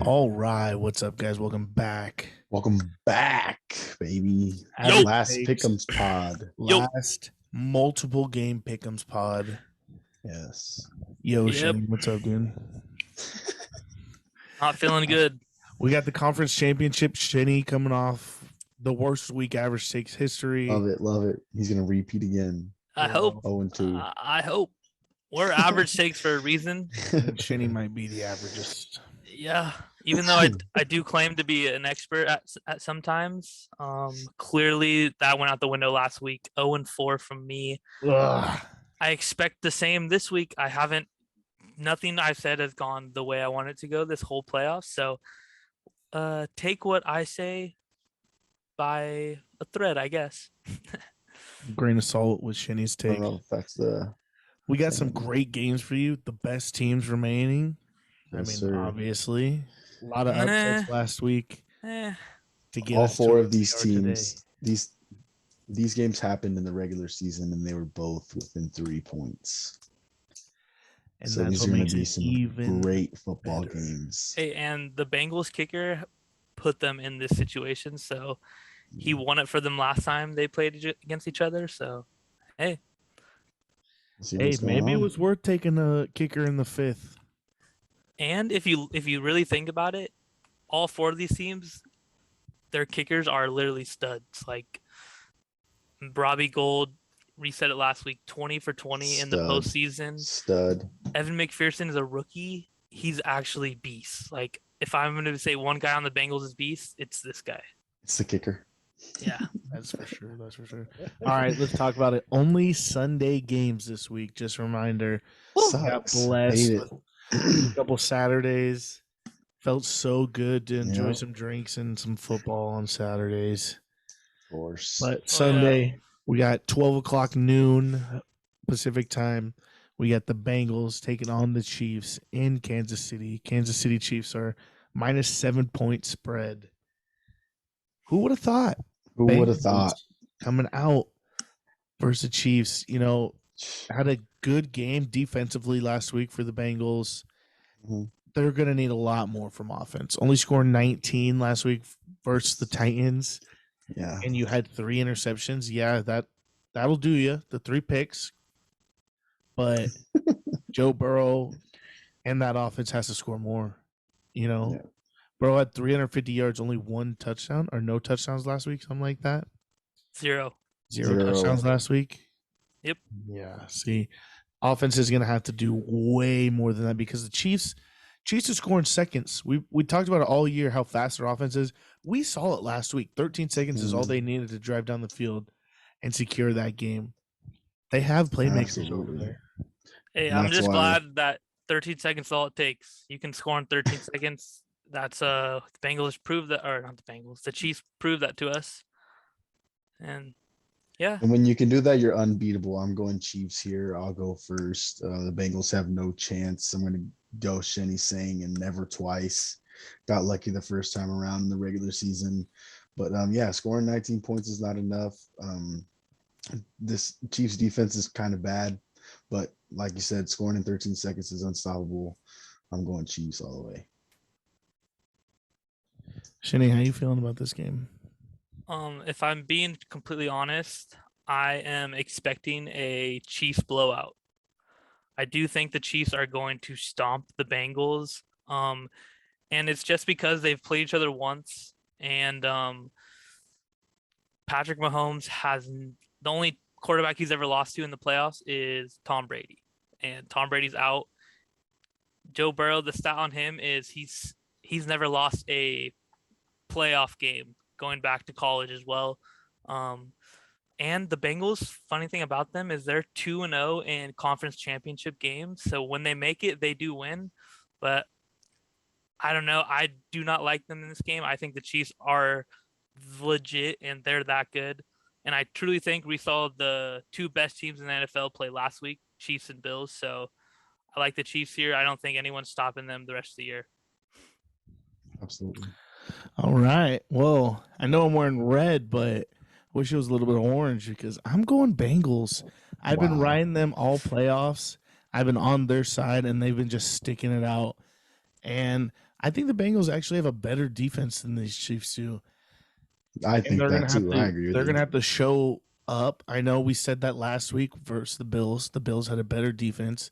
All right, what's up, guys? Welcome back. Welcome back, baby. Yo. Last Pick'ems pod. Last multiple game pick'ems pod. Yes. Yo, Yep. Shane, what's up, dude? Not feeling good. We got the conference championship. Shenny coming off the worst week average takes history. Love it, love it. He's gonna repeat again. I hope. 0-2. I hope. We're average takes for a reason. Shenny might be the averagest. Yeah. Even though I do claim to be an expert at sometimes. Clearly that went out the window last week. 0-4 from me. Ugh. I expect the same this week. Nothing I've said has gone the way I want it to go this whole playoff. So take what I say by a thread, I guess. Grain of salt with Shenny's I take. don't know if that's the. We got some great games for you. The best teams remaining. Yes, I mean, sir. obviously, a lot of upsets last week. To get All us to four where of these we are teams, today. these games happened in the regular season, and they were both within 3 points. And So that's these what are going makes to be it some even great football better. games. Hey, and the Bengals kicker put them in this situation, so he won it for them last time they played against each other. So, hey, Maybe it was worth taking a kicker in the fifth. and if you really think about it, all four of these teams, their kickers are literally studs. Like Robbie Gould reset it last week, 20 for 20 in the postseason. Stud. Evan McPherson is a rookie. He's actually beast. Like if I'm going to say one guy on the Bengals is beast, it's this guy. It's the kicker. Yeah, that's for sure. That's for sure. All right, let's talk about it. Only Sunday games this week. Just a reminder. Got blessed with a couple Saturdays. Felt so good to enjoy some drinks and some football on Saturdays. Of course. But Sunday, we got 12 o'clock noon Pacific time. We got the Bengals taking on the Chiefs in Kansas City. Kansas City Chiefs are minus 7-point spread. Who would have thought? Who would have thought? Coming out versus the Chiefs, had a good game defensively last week for the Bengals. Mm-hmm. They're going to need a lot more from offense. Only scored 19 last week versus the Titans. Yeah. And you had 3 interceptions. Yeah, that'll do you. The 3 picks. But Joe Burrow and that offense has to score more. Yeah. Burrow had 350 yards, only 1 touchdown or no touchdowns last week, something like that. Zero touchdowns last week. Yep. Yeah. See, offense is going to have to do way more than that because the Chiefs are scoring seconds. We talked about it all year how fast their offense is. We saw it last week. 13 seconds is all they needed to drive down the field and secure that game. They have playmakers over there. Hey, I'm just glad that 13 seconds is all it takes. You can score in 13 seconds. That's the Bengals proved that, or not the Bengals, the Chiefs proved that to us. And yeah. And when you can do that, you're unbeatable. I'm going Chiefs here. I'll go first. The Bengals have no chance. I'm going to go Shenny saying and never twice. Got lucky the first time around in the regular season. But scoring 19 points is not enough. This Chiefs defense is kind of bad. But like you said, scoring in 13 seconds is unstoppable. I'm going Chiefs all the way. Shenny, how you feeling about this game? If I'm being completely honest, I am expecting a Chiefs blowout. I do think the Chiefs are going to stomp the Bengals. And it's just because they've played each other once. And Patrick Mahomes has the only quarterback he's ever lost to in the playoffs is Tom Brady. And Tom Brady's out. Joe Burrow, the stat on him is he's never lost a playoff game going back to college as well. And the Bengals, funny thing about them is they're 2-0 in conference championship games. So when they make it, they do win. But I don't know. I do not like them in this game. I think the Chiefs are legit and they're that good. And I truly think we saw the 2 best teams in the NFL play last week, Chiefs and Bills. So I like the Chiefs here. I don't think anyone's stopping them the rest of the year. Absolutely. All right. Well, I know I'm wearing red, but I wish it was a little bit orange because I'm going Bengals. I've been riding them all playoffs. I've been on their side, and they've been just sticking it out. And I think the Bengals actually have a better defense than these Chiefs do. I And think they're that gonna have too. to. I agree with They're you. gonna have to show up. I know we said that last week versus the Bills. The Bills had a better defense,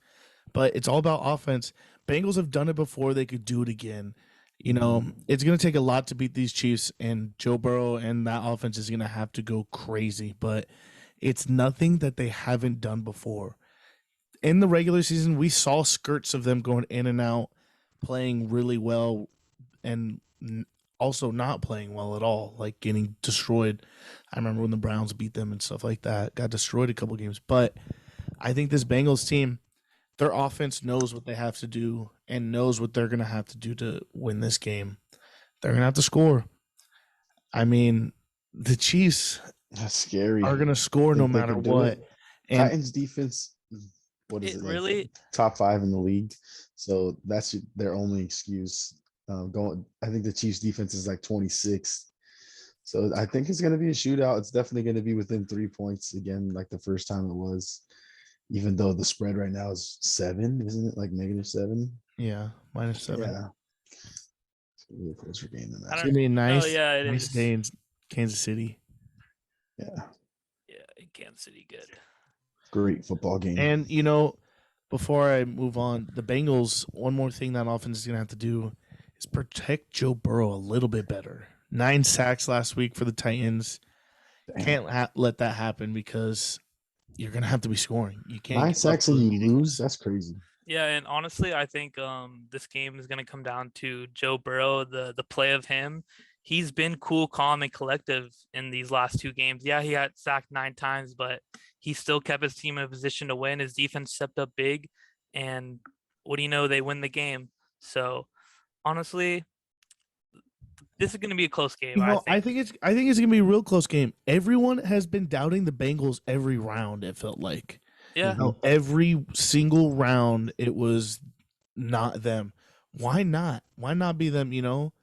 but it's all about offense. Bengals have done it before; they could do it again. You know, it's gonna take a lot to beat these Chiefs, and Joe Burrow and that offense is gonna have to go crazy. But it's nothing that they haven't done before. In the regular season, we saw skirts of them going in and out, playing really well, and also not playing well at all, like getting destroyed. I remember when the Browns beat them and stuff like that, got destroyed a couple games. But I think this Bengals team, their offense knows what they have to do and knows what they're going to have to do to win this game. They're going to have to score. I mean, the Chiefs That's scary. are going to score no Think they matter can do what. it? And Titans defense, what is It it like? really- Top 5 in the league. So that's their only excuse. I think the Chiefs defense is like 26th. So I think it's going to be a shootout. It's definitely going to be within 3 points again, like the first time it was. Even though the spread right now is 7, isn't it? Like -7. yeah, -7. Yeah. It's gonna be a closer game than I that. It's don't- gonna be a nice, yeah, it nice is. day in Kansas City. Yeah. Yeah, in Kansas City, good. Great football game. And you know, before I move on, the Bengals. One more thing that offense is gonna have to do is protect Joe Burrow a little bit better. 9 sacks last week for the Titans. Damn. Can't let that happen because you're gonna have to be scoring. You can't 9 give up sacks and those you meetings. lose. That's crazy. Yeah, and honestly, I think this game is gonna come down to Joe Burrow, the play of him. He's been cool, calm, and collective in these last 2 games. Yeah, he got sacked 9 times, but he still kept his team in a position to win. His defense stepped up big, and what do you know? They win the game. So honestly, this is gonna be a close game. You know, I think it's gonna be a real close game. Everyone has been doubting the Bengals every round. It felt like. yeah. Mhm. No, every single round it was not them. Why not? Why not be them? You know,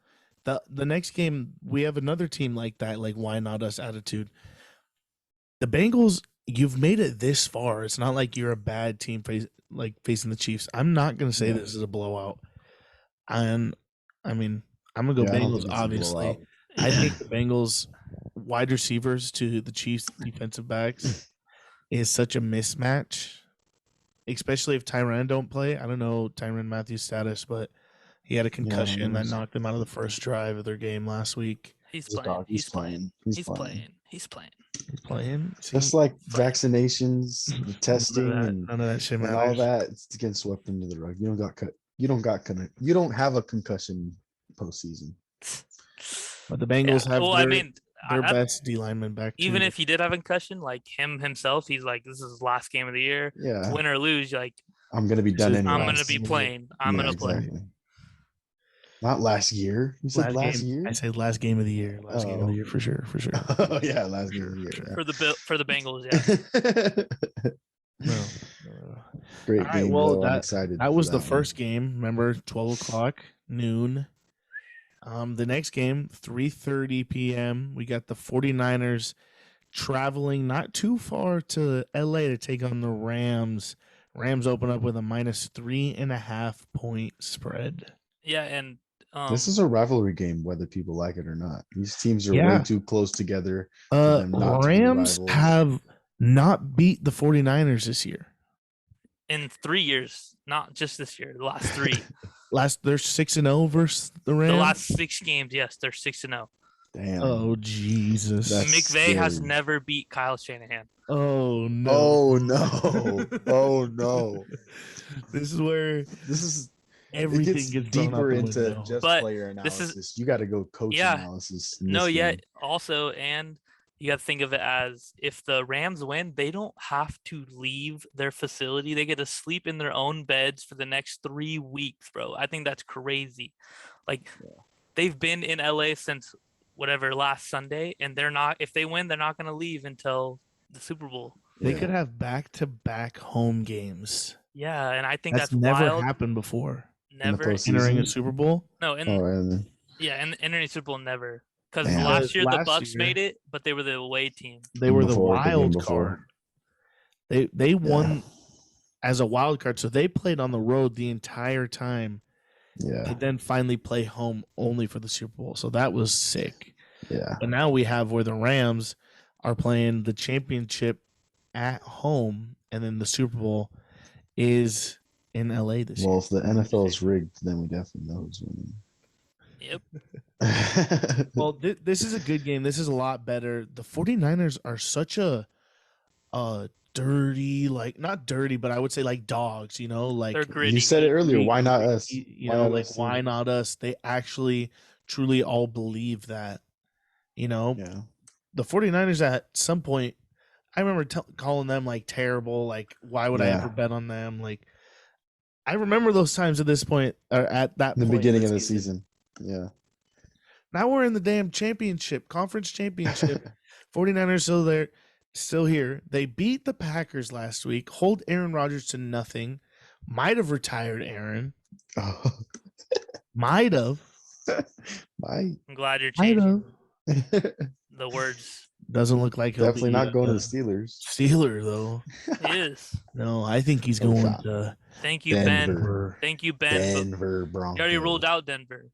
the next game we have another team like that. Like why not us attitude? The Bengals, you've made it this far. It's not like you're a bad team facing the Chiefs. I'm not gonna say Yeah. this is a blowout. And I mean, I'm gonna go Yeah, I don't Bengals. think it's a Obviously, blowout. I think the Bengals wide receivers to the Chiefs defensive backs is such a mismatch, especially if Tyrann don't play. I don't know Tyrann Matthews' status, but he had a concussion that knows. knocked him out of the first drive of their game last week. He's He's playing. dog- He's playing. He's He's playing. playing. He's playing. He's playing. Just See, like Fine. vaccinations, the testing, none of that shit and matters. all that, it's getting swept under the rug. You don't got cut. You don't have a concussion postseason. But the Bengals have Well, their, I mean, their I- best D lineman back. even too. if he did have a concussion, like him himself, he's like, this is his last game of the year. Yeah, Win or lose, you're like, I'm gonna be done is- anyway. I'm gonna be playing. I'm Yeah, gonna play. exactly. Not last year. You said last game, year? I said last game of the year. Last game of Oh. the year for sure. For sure. Oh yeah, last game of the For year. sure. For the Bengals. Yeah. No. Great All right, game, well, though. I'm excited. That for was the one. first game. Remember, 12 o'clock noon. The next game, 3:30 p.m. We got the 49ers traveling not too far to LA to take on the Rams. Rams open up with a -3.5 point spread. Yeah, and This is a rivalry game, whether people like it or not. These teams are Yeah. way too close together. them not to be Rams rivals. have not beat the 49ers this year. in 3 years, not just this year, the last 3. They're 6-0 versus the Rams. The last 6 games, yes, they're 6-0. Damn. Oh Jesus! That's McVay has scary. never beat Kyle Shanahan. Oh no! Oh no! Oh no! This is where This is everything it gets gets thrown out deeper the into window. just But player this is- analysis. You got to go coach Yeah. analysis. in No, this yeah. game. Also, and you got to think of it as if the Rams win, they don't have to leave their facility. They get to sleep in their own beds for the next 3 weeks, bro. I think that's crazy. Like, they've been in LA since whatever last Sunday, and they're not. If they win, they're not going to leave until the Super Bowl. They Yeah. could have back-to-back home games. Yeah, and I think That's that's never wild. happened before. Never. postseason. Entering a Super Bowl. No, and Oh, and yeah, and entering Super Bowl never. Because Damn. last year the Last Bucks year- made it, but they were the away team. They were the before, the game wild before. card. They won. as a wild card. So they played on the road the entire time. Yeah. They then finally play home only for the Super Bowl. So that was sick. Yeah. But now we have where the Rams are playing the championship at home, and then the Super Bowl is in LA this year. Well, if the NFL is rigged, then we definitely know who's winning. Yep. Well, this is a good game. This is a lot better. The 49ers are such a dirty, like not dirty, but I would say like dogs, you know, like They're gritty. You said it earlier. Why not us? you Why know, not like us? why not us? They actually truly all believe that, you know. Yeah. The 49ers at some point, I remember calling them like terrible, like why would I Yeah. ever bet on them? Like I remember those times at this point, or at that In the point beginning of the season. Yeah. Now we're in the damn championship, conference championship. 49ers still here. They beat the Packers last week, hold Aaron Rodgers to nothing. Might have retired Aaron. Oh. Might have. Bye. I'm glad you're Might changing have. the words. Doesn't look like he'll Definitely be not going to a the Steelers. Steeler, though. He is. No, I think he's Oh, going God. to Thank you, Ben. Denver. Thank you, Ben. Denver He Broncos. already ruled out Denver.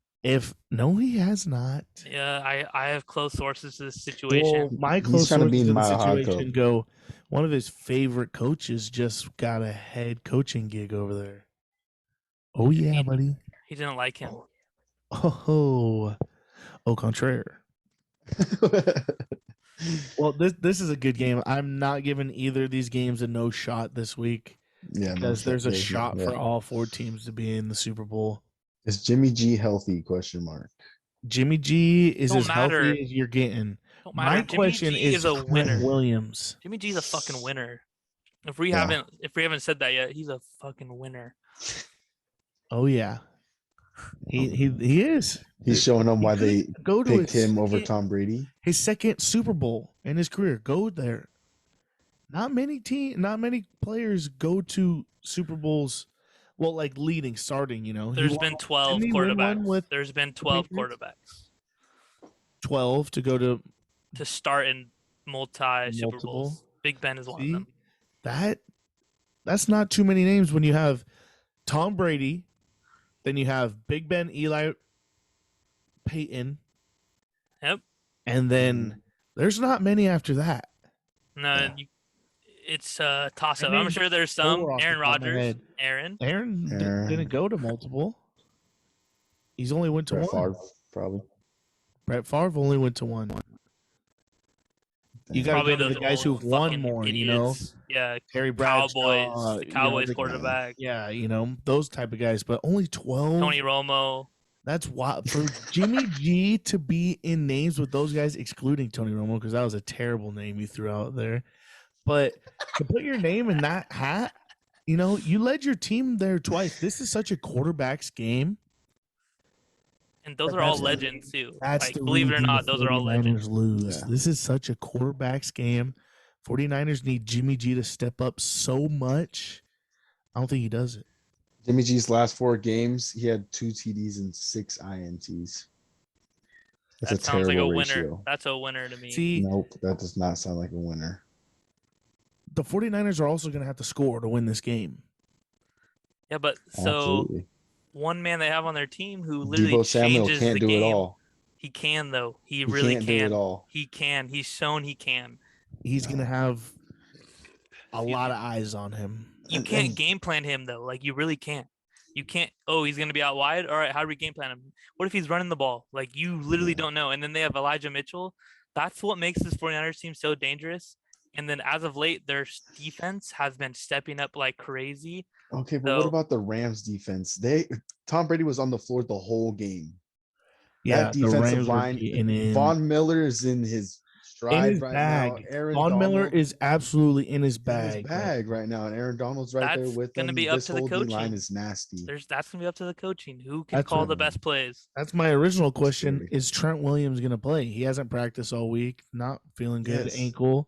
No, he has not. Yeah, I have close sources to this situation. Well, my He's close trying to be sources in in the Mile High situation Code. go, one of his favorite coaches just got a head coaching gig over there. Oh, yeah, buddy. He didn't like him. Oh, contraire. Well, this is a good game. I'm not giving either of these games a no shot this week Yeah, because there's a no shot yeah. for all 4 teams to be in the Super Bowl. Is Jimmy G healthy? Question mark. Jimmy G is Don't as matter. healthy as you're getting. Don't matter. My Jimmy question G is a Trent winner. Williams. Jimmy G's a fucking winner. If we Yeah. haven't said that yet, he's a fucking winner. Oh yeah, he is. He's showing them why they go to picked him over Tom Brady. His second Super Bowl in his career. Go there. Not many players go to Super Bowls. Well, like leading, starting. You know, There's been 12 quarterbacks. There's been 12 quarterbacks. 12 to go to start in multi Super Multiple. Bowls. Big Ben is one of them. That's not too many names when you have Tom Brady, then you have Big Ben, Eli, Payton. Yep. And then there's not many after that. No, Yeah. it's a toss up. I I'm named sure there's some. 4 off the Aaron top of my Rodgers. head. Aaron. Aaron didn't go to multiple. He's only went to Brett one. Favre, probably. Brett Favre only went to one. You got to Probably go to those the guys old who've won fucking more, idiots. Yeah, Terry Bradshaw, Cowboys. The Cowboys the- quarterback. Yeah, those type of guys, but only 12. Tony Romo. That's wild. For Jimmy G to be in names with those guys, excluding Tony Romo, because that was a terrible name you threw out there. But to put your name in that hat, you led your team there twice. This is such a quarterback's game. And those But are all that's- legends too. That's Like, the believe it or reason not, the those are all 49ers legends. lose. Yeah. This is such a quarterback's game. 49ers need Jimmy G to step up so much. I don't think he does it. Jimmy G's last 4 games, he had 2 TDs and 6 INTs. That's That a sounds like a terrible winner. ratio. That's a winner to me. See, Nope, that does not sound like a winner. the 49ers are also going to have to score to win this game. Yeah, but so Absolutely. one man they have on their team who literally Debo Samuel changes can't the do game. it all. He can though. He He really can't do it all. He can. He's shown he can. He's going to have a lot of eyes on him. You can't game plan him though. Like you really can't. You can't. Oh, he's gonna be out wide. All right, how do we game plan him? What if he's running the ball? Like you literally don't know. And then they have Elijah Mitchell. That's what makes this 49ers team so dangerous. And then as of late, their defense has been stepping up like crazy. Okay, but what about the Rams defense? Tom Brady was on the floor the whole game. Yeah, That the defensive Rams were line, getting in. Von Miller is in his stride right now. Aaron Von Miller Donald is absolutely in his in bag. his bag right now, and Aaron Donald's right there That's with gonna him. be up This to the whole D coaching. line is nasty. That's gonna be up to the coaching. Who can That's call right. the best plays? That's my original question. scary. Is Trent Williams going to play? He hasn't practiced all week. Not feeling good. Yes. Ankle.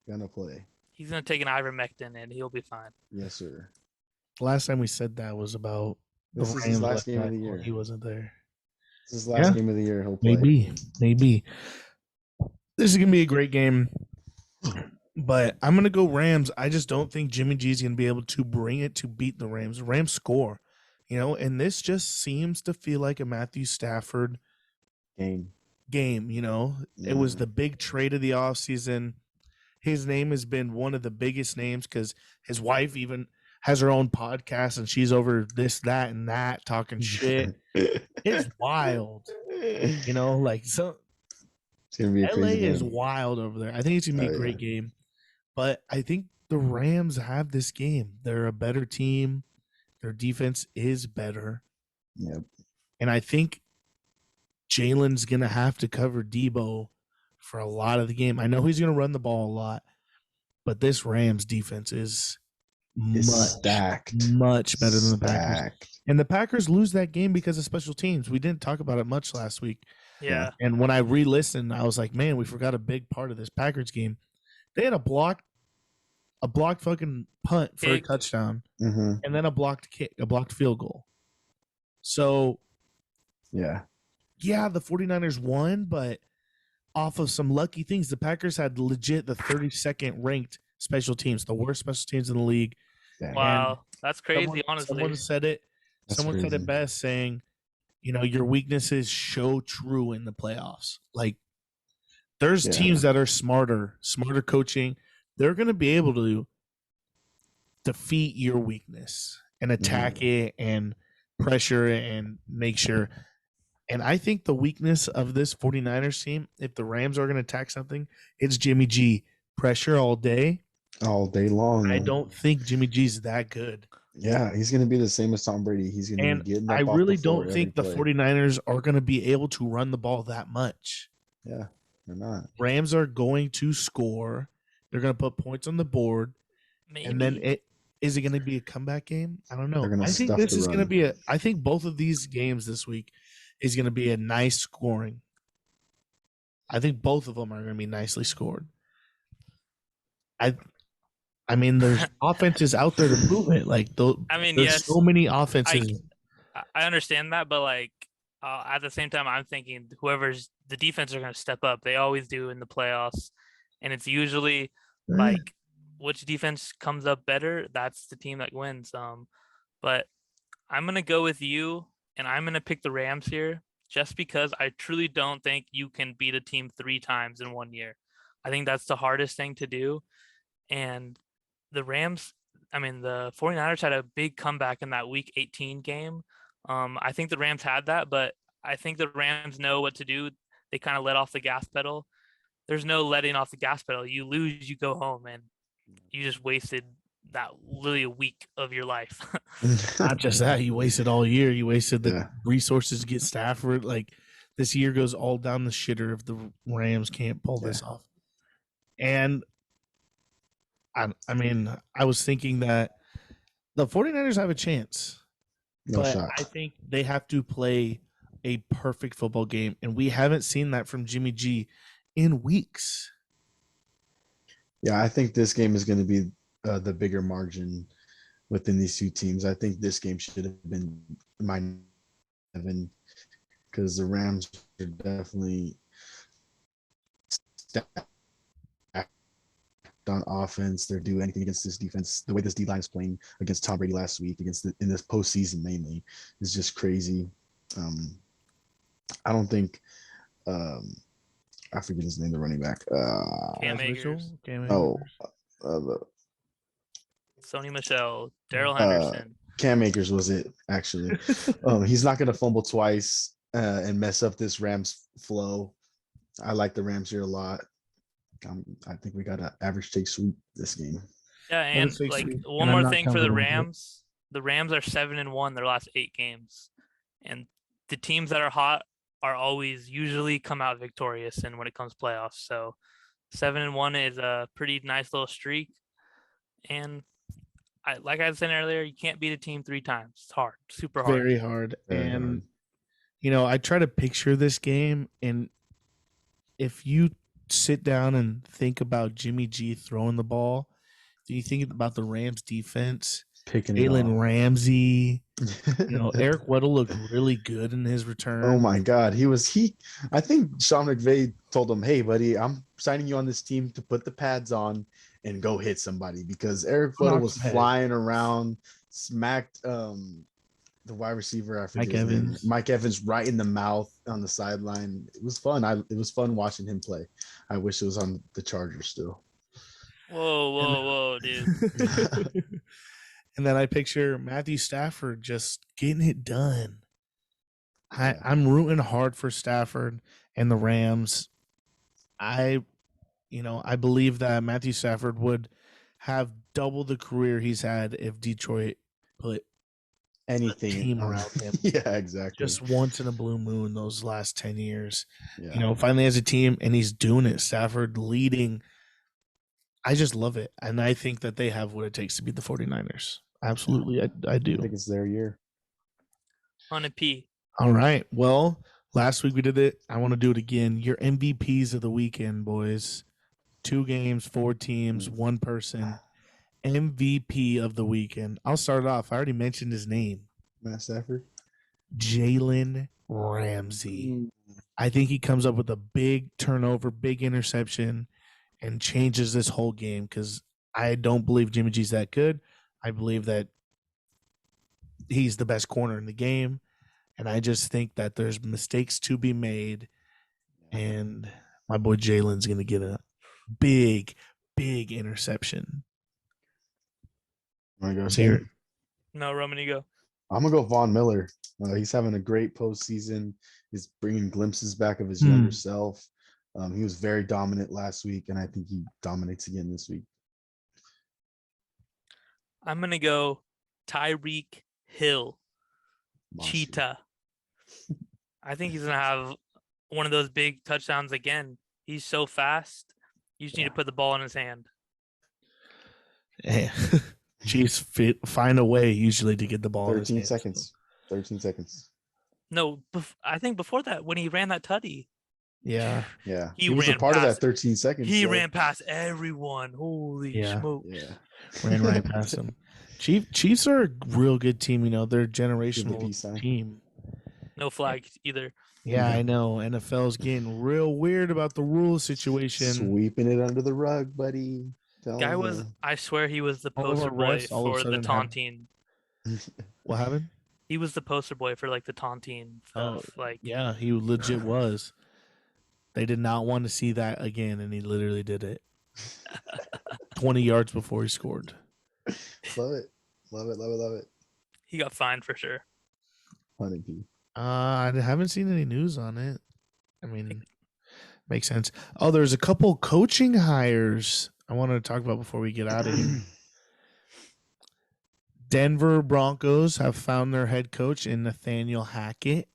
Gonna play. He's gonna take an ivermectin and he'll be fine. Yes, sir. Last time we said that was about This the is his Rams last left game of the tackle. year. He wasn't there. This is his last Yeah. game of the year. He'll play. Maybe. This is going to be a great game. But I'm gonna go Rams. I just don't think Jimmy G is gonna be able to bring it to beat the Rams. The Rams score, and this just seems to feel like a Matthew Stafford Game. game. It was Yeah. the big trade of the offseason. His name has been one of the biggest names because his wife even has her own podcast and she's over this, that, and that talking shit. It's wild, like so. It's gonna be a LA crazy is game. wild over there. I think it's gonna be a great game. But I think the Rams have this game. They're a better team. Their defense is better. Yep. And I think Jalen's going to have to cover Debo for a lot of the game. I know he's going to run the ball a lot, but this Rams defense is Stacked. much better than the Packers. Stacked. And the Packers lose that game because of special teams. We didn't talk about it much last week. Yeah. And when I re-listened, I was like, man, we forgot a big part of this Packers game. They had a blocked fucking punt for a touchdown, Mm-hmm. and then a blocked kick, a blocked field goal. So, yeah, the 49ers won, but off of some lucky things. The Packers had legit the 32nd ranked special teams, the worst special teams in the league. Dang. Wow, that's crazy, honestly. Someone said it. Someone said it best, saying, your weaknesses show true in the playoffs. Like, there's teams that are smarter coaching. They're going to be able to defeat your weakness and attack it and pressure it and make sure. And I think the weakness of this 49ers team, if the Rams are going to attack something, it's Jimmy G. Pressure all day. All day long. I don't think Jimmy G's that good. Yeah, he's going to be the same as Tom Brady. He's going to be getting up I off really the floor don't think the every play. 49ers are going to be able to run the ball that much. Yeah, they're not. Rams are going to score. They're going to put points on the board. Maybe. And then is it going to be a comeback game? I don't know. I think this is going to be I think both of these games this week is going to be a nice scoring. I think both of them are going to be nicely scored. I mean, there's offenses out there to prove it. Like, there's yes, so many offenses. I understand that, but at the same time, I'm thinking whoever's the defense are going to step up. They always do in the playoffs, and it's usually like which defense comes up better. That's the team that wins. But I'm going to go with you, and I'm going to pick the Rams here, just because I truly don't think you can beat a team 3 times in 1 year. I think that's the hardest thing to do, and the 49ers had a big comeback in that Week 18 game. I think the Rams had that, but I think the Rams know what to do. They kind of let off the gas pedal. There's no letting off the gas pedal. You lose, you go home, and you just wasted that literally a week of your life. Not just that, you wasted all year. You wasted the resources to get Stafford. Like, this year goes all down the shitter if the Rams can't pull this off. And I was thinking that the 49ers have a chance. But I think they have to play a perfect football game, and we haven't seen that from Jimmy G in weeks. Yeah, I think this game is going to be the bigger margin within these two teams. I think this game should have been -7 because the Rams are definitely stacked on offense. They're doing anything against this defense. The way this D-line is playing against Tom Brady last week, in this postseason mainly, is just crazy. I don't think I forget his name, the running back. Cam Akers. Sony Michel, Darrell Henderson. Cam Akers was it, actually. He's not going to fumble twice and mess up this Rams flow. I like the Rams here a lot. I think we got an average take sweep this game. Yeah, and one more thing for the Rams. The Rams are 7-1 their last 8 games. And the teams that are hot are always usually come out victorious and when it comes to playoffs. So 7-1 is a pretty nice little streak. And like I said earlier, you can't beat a team 3 times. It's hard, super hard. Very hard. And I try to picture this game, and if you sit down and think about Jimmy G throwing the ball, do you think about the Rams defense? Jalen Ramsey, Eric Weddle looked really good in his return. Oh my God. I think Sean McVay told him, hey buddy, I'm signing you on this team to put the pads on and go hit somebody because Eric Knock Weddle was some heads. flying around, smacked the wide receiver, I forget Mike his name. Evans. Mike Evans right in the mouth on the sideline. It was fun. It was fun watching him play. I wish it was on the Chargers still. Whoa, dude. And then I picture Matthew Stafford just getting it done. Yeah. I'm rooting hard for Stafford and the Rams. I believe that Matthew Stafford would have double the career he's had if Detroit put Anything team around him. Yeah, exactly. Just once in a blue moon those last 10 years. Yeah. Finally has a team and he's doing it. Stafford leading. I just love it. And I think that they have what it takes to beat the 49ers. Absolutely. I do. I think it's their year. On a P. All right. Well, last week we did it. I want to do it again. Your MVPs of the weekend, boys. 2 games, 4 teams, 1 person. MVP of the weekend. I'll start it off. I already mentioned his name. Matt Stafford. Jalen Ramsey. I think he comes up with a big turnover, big interception, and changes this whole game because I don't believe Jimmy G's that good. I believe that he's the best corner in the game. And I just think that there's mistakes to be made. And my boy Jalen's going to get a big interception. Want to go Let's hear it. No, Roman, you go. I'm going to go Von Miller. He's having a great postseason. He's bringing glimpses back of his Hmm. younger self. He was very dominant last week, and I think he dominates again this week. I'm going to go Tyreek Hill. Mossy. Cheetah. I think he's going to have one of those big touchdowns again. He's so fast. You just need to put the ball in his hand. Yeah. Chiefs find a way usually to get the ball. 13 in his hands. seconds. 13 seconds. No, I think before that, when he ran that tutty. Yeah. Yeah. He was a ran part of past- that 13 seconds. He so- ran past everyone. Holy Yeah. smoke. Yeah. Ran right past him. Chiefs are a real good team. They're a MVP generational sign. team. No flag either. Yeah, Yeah. I know. NFL's getting real weird about the rule situation. Sweeping it under the rug, buddy. Tell Guy him, was, I swear he was the All of poster our boy refs all of a for the sudden have- taunting. What happened? He was the poster boy for like the taunting stuff. Like, Yeah, he legit was. They did not want to see that again, and he literally did it. 20 yards before he scored. Love it. Love it. Love it. Love it. he got fined for sure. 100p. I haven't seen any news on it. I mean, makes sense. Oh, there's a couple coaching hires I wanted to talk about before we get out of here. Denver Broncos have found their head coach in Nathaniel Hackett.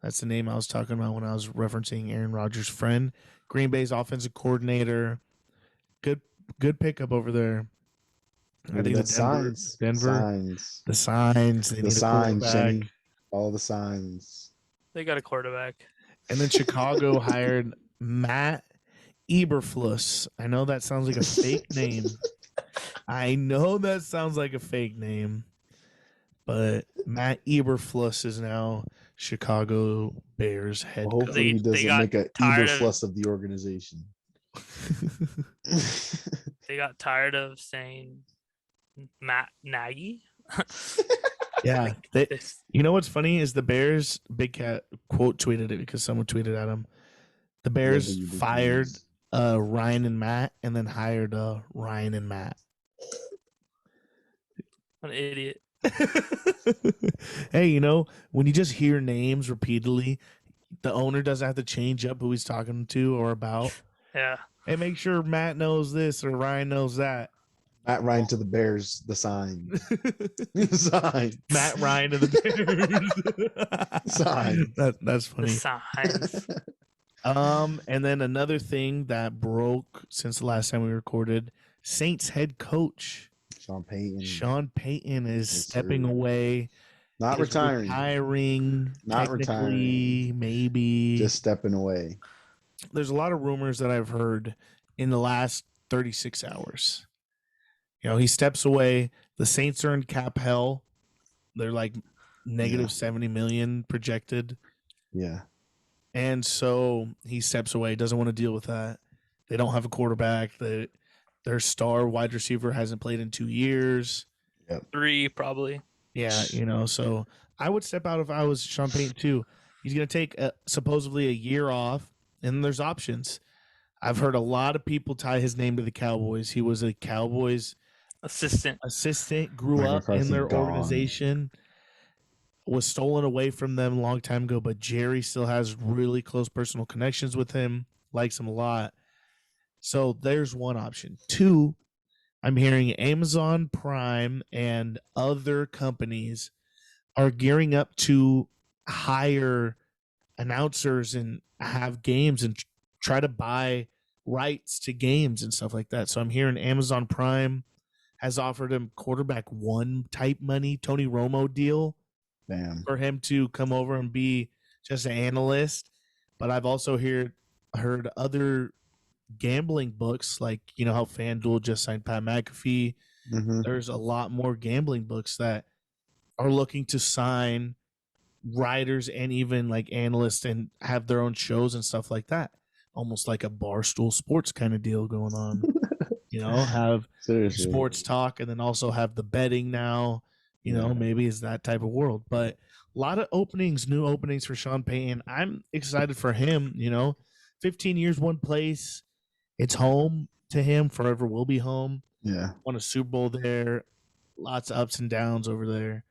That's the name I was talking about when I was referencing Aaron Rodgers' friend. Green Bay's offensive coordinator. Good pickup over there. I think that's signs. Denver. Signs. The signs. They The need a signs, quarterback. Jenny. All the signs. They got a quarterback. And then Chicago hired Matt Eberflus. I know that sounds like a fake name. But Matt Eberflus is now Chicago Bears head Well, hopefully he They doesn't got make a tired of- Eberflus of the organization. coach. They got tired of saying Matt Nagy. Yeah. This- You know what's funny is the Bears, Big Cat quote tweeted it because someone tweeted at him. The Bears Love the fired Eberflus. Ryan and Matt and then hired Ryan and Matt. An idiot. Hey, when you just hear names repeatedly, the owner doesn't have to change up who he's talking to or about. Yeah. Hey, make sure Matt knows this or Ryan knows that. Matt Ryan to the Bears. The sign. The sign. Matt Ryan to the Bears. Sign. That's The funny. signs. And then another thing that broke since the last time we recorded, Saints head coach Sean Payton. Sean Payton is Yes, stepping sir. away. Not He's retiring. Retiring. Not technically, maybe. Just stepping away. There's a lot of rumors that I've heard in the last 36 hours. He steps away. The Saints are in cap hell. They're like negative 70 million projected. Yeah. And so he steps away, doesn't want to deal with that. They don't have a quarterback. Their star wide receiver hasn't played in 2 years. 3 probably. Yeah, so I would step out if I was Sean Payton too. He's going to take supposedly a year off, and there's options. I've heard a lot of people tie his name to the Cowboys. He was a Cowboys assistant, grew Mike up in McCarthy their gone. organization, was stolen away from them a long time ago, but Jerry still has really close personal connections with him, likes him a lot. So there's one option. 2, I'm hearing Amazon Prime and other companies are gearing up to hire announcers and have games and try to buy rights to games and stuff like that. So I'm hearing Amazon Prime has offered him quarterback 1 type money, Tony Romo deal. Damn. For him to come over and be just an analyst. But I've also heard other gambling books, like how FanDuel just signed Pat McAfee. Mm-hmm. There's a lot more gambling books that are looking to sign writers and even like analysts and have their own shows and stuff like that. Almost like a Barstool Sports kind of deal going on. Have Seriously. sports talk and then also have the betting now. Maybe it's that type of world. But a lot of new openings for Sean Payton. I'm excited for him. 15 years, one place. It's home to him. Forever will be home. Yeah. Won a Super Bowl there. Lots of ups and downs over there.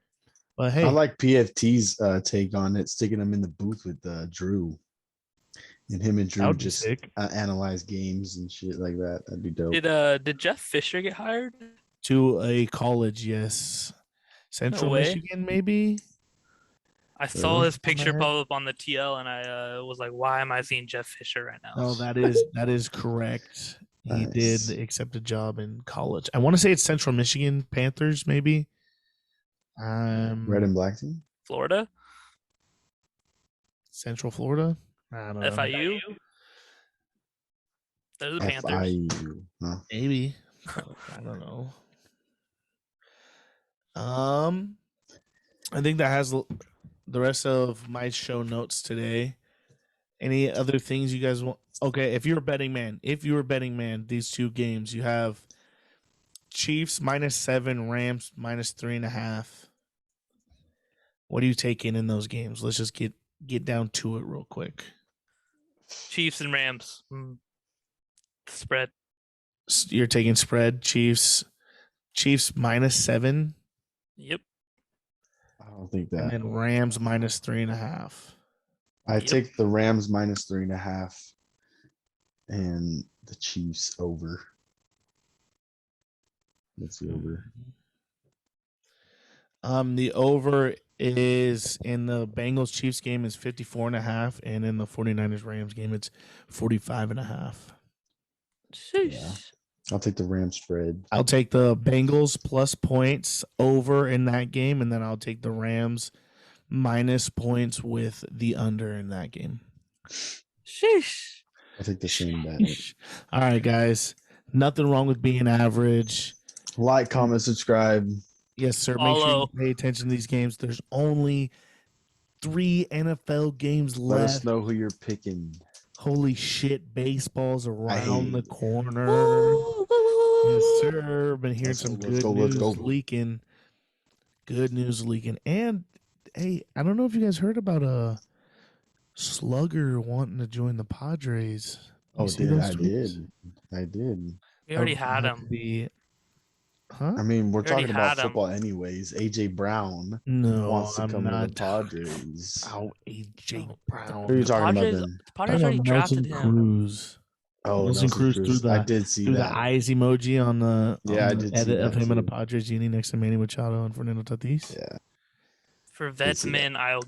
But hey, I like PFT's take on it, sticking him in the booth with Drew. And him and Drew just analyze games and shit like that. That'd be dope. Did Jeff Fisher get hired? To a college, yes. Central Michigan, maybe? I saw his picture pop up on the TL, and I was like, "Why am I seeing Jeff Fisher right now?" Oh, that is correct. He did accept a job in college. I want to say it's Central Michigan Panthers, maybe. Red and black team? Florida? Central Florida? I don't know. FIU? They're the Panthers. FIU. Huh? Maybe. I don't know. I think that has the rest of my show notes today. Any other things you guys want? Okay, if you're a betting man, these 2 games, you have Chiefs -7, Rams -3.5. What are you taking in those games? Let's just get down to it real quick. Chiefs and Rams. Spread. You're taking spread, Chiefs -7. Yep. I don't think that. And then Rams -3.5. I take the Rams -3.5 and the Chiefs over. That's the over. The over is in the Bengals Chiefs game is 54.5, and in the 49ers Rams game it's 45.5. Yeah. I'll take the Rams spread. I'll take the Bengals plus points over in that game, and then I'll take the Rams minus points with the under in that game. Sheesh. I'll take the same bet. All right, guys. Nothing wrong with being average. Like, comment, subscribe. Yes, sir. Make sure you pay attention to these games. There's only 3 NFL games left. Let us know who you're picking. Holy shit, baseball's around the corner. Yes, sir. Been hearing some good news leaking. Good news leaking. And, hey, I don't know if you guys heard about a slugger wanting to join the Padres. Oh, I did. We already had him. Huh? I mean, we're talking about football anyways. AJ Brown wants to come to the Padres. Oh, AJ Brown. Who are you talking about then? The Padres already drafted him. Cruz. Oh, Nelson Cruz I did see that. The eyes emoji on the I did edit of him too. in a Padres uni next to Manny Machado and Fernando Tatis. Yeah. For vets men, I'll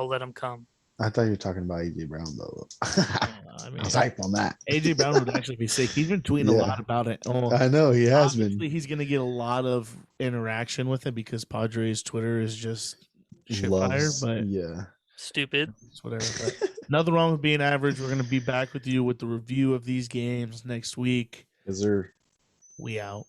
let him come. I thought you were talking about AJ Brown though. I was hyped on that. AJ Brown would actually be sick. He's been tweeting a lot about it. I know he has been. He's going to get a lot of interaction with it because Padres Twitter is just shit fire. But yeah, stupid. It's whatever. But nothing wrong with being average. We're going to be back with you with the review of these games next week. Yes, sir. We out.